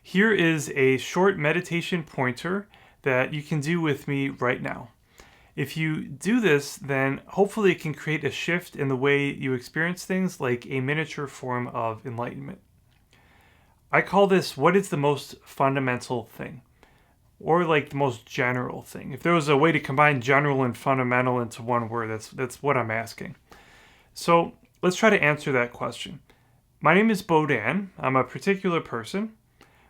Here is a short meditation pointer that you can do with me right now. If you do this, then hopefully it can create a shift in the way you experience things, like a miniature form of enlightenment. I call this what is the most fundamental thing, or like the most general thing. If there was a way to combine general and fundamental into one word, that's what I'm asking. So let's try to answer that question. My name is Bodan. I'm a particular person.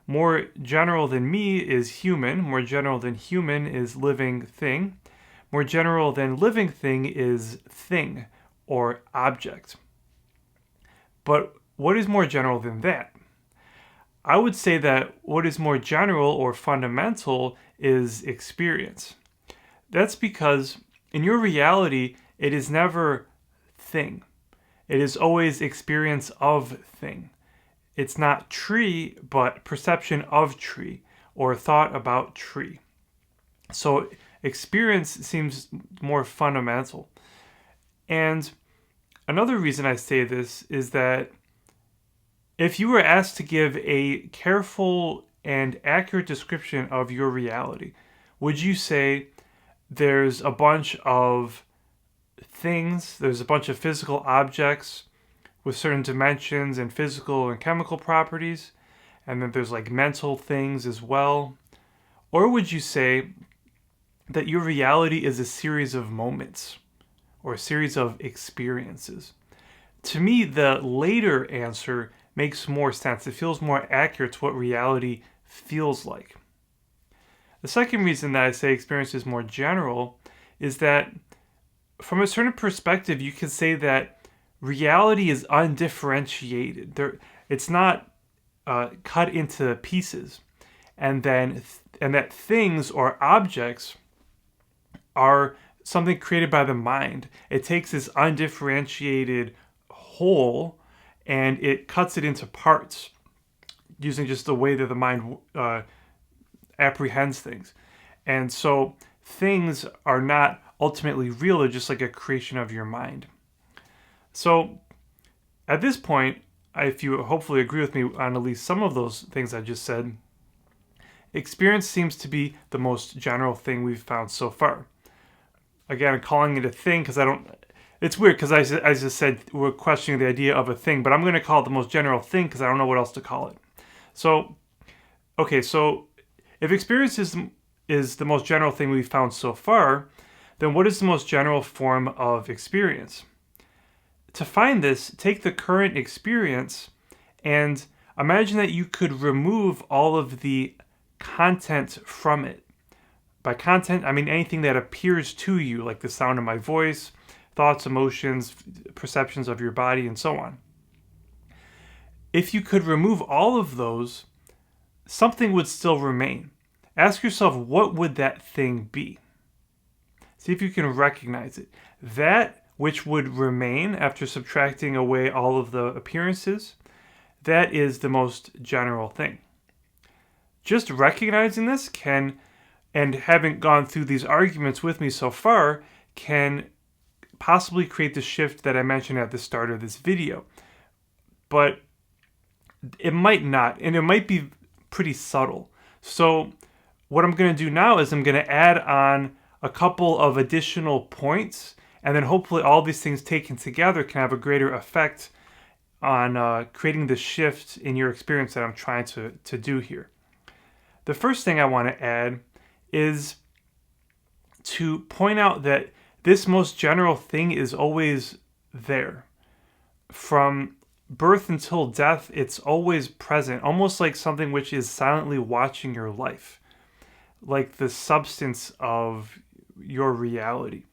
More general than me is human. More general than human is living thing. More general than living thing is thing or object. But what is more general than that? I would say that what is more general or fundamental is experience. That's because in your reality, it is never thing. It is always experience of thing. It's not tree, but perception of tree or thought about tree. So experience seems more fundamental. And another reason I say this is that if you were asked to give a careful and accurate description of your reality, would you say there's a bunch of things, there's a bunch of physical objects with certain dimensions and physical and chemical properties, and then there's like mental things as well? Or would you say that your reality is a series of moments or a series of experiences? To me, the later answer makes more sense. It feels more accurate to what reality feels like. The second reason that I say experience is more general is that from a certain perspective, you can say that reality is undifferentiated. It's not cut into pieces, and that things or objects are something created by the mind. It takes this undifferentiated whole and it cuts it into parts using just the way that the mind apprehends things. And so things are not ultimately real, they're just like a creation of your mind. So at this point, if you hopefully agree with me on at least some of those things I just said, experience seems to be the most general thing we've found so far. Again, I'm calling it a thing because it's weird because I just said we're questioning the idea of a thing, but I'm going to call it the most general thing because I don't know what else to call it. So if experience is the most general thing we've found so far, then what is the most general form of experience? To find this, take the current experience and imagine that you could remove all of the content from it. By content, I mean anything that appears to you, like the sound of my voice, thoughts, emotions, perceptions of your body, and so on. If you could remove all of those, something would still remain. Ask yourself, what would that thing be? See if you can recognize it. That which would remain after subtracting away all of the appearances, that is the most general thing. Just recognizing this and having gone through these arguments with me so far, can possibly create the shift that I mentioned at the start of this video. But it might not, and it might be pretty subtle. So what I'm going to do now is I'm going to add on a couple of additional points, and then hopefully all these things taken together can have a greater effect on creating the shift in your experience that I'm trying to do here. The first thing I want to add is to point out that this most general thing is always there. From birth until death, it's always present, almost like something which is silently watching your life, like the substance of your reality.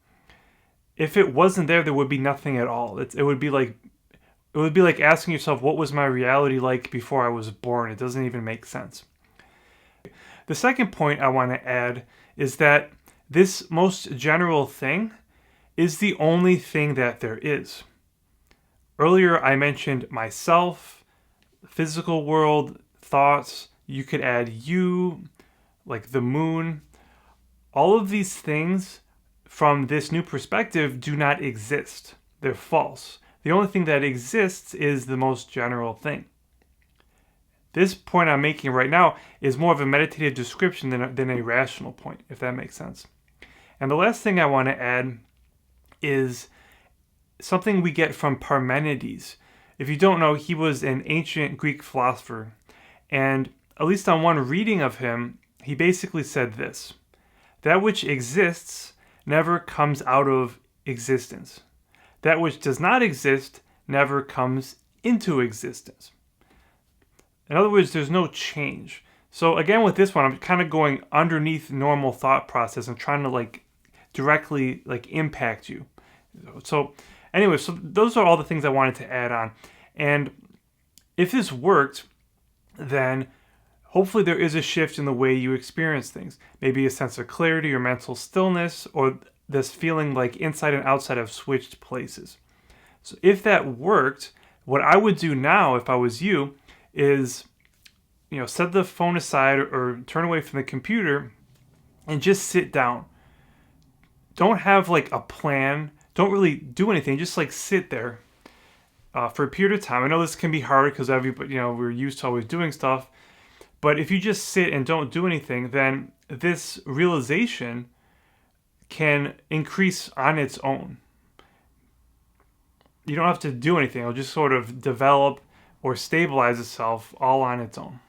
If it wasn't there, there would be nothing at all. It would be like asking yourself, what was my reality like before I was born? It doesn't even make sense. The second point I want to add is that this most general thing is the only thing that there is. Earlier, I mentioned myself, physical world, thoughts. You could add you, like the moon. All of these things, from this new perspective, do not exist. They're false. The only thing that exists is the most general thing. This point I'm making right now is more of a meditative description than a rational point, if that makes sense. And the last thing I want to add is something we get from Parmenides. If you don't know, he was an ancient Greek philosopher. And at least on one reading of him, he basically said this: that which exists never comes out of existence. That which does not exist never comes into existence. In other words, there's no change. So again, with this one, I'm kind of going underneath normal thought process and trying to directly impact you. So anyway, so those are all the things I wanted to add on. And if this worked, then hopefully there is a shift in the way you experience things. Maybe a sense of clarity or mental stillness, or this feeling like inside and outside have switched places. So if that worked, what I would do now if I was you is, set the phone aside or turn away from the computer and just sit down. Don't have a plan. Don't really do anything. Just sit there for a period of time. I know this can be hard because everybody, we're used to always doing stuff. But if you just sit and don't do anything, then this realization can increase on its own. You don't have to do anything. It'll just sort of develop or stabilize itself all on its own.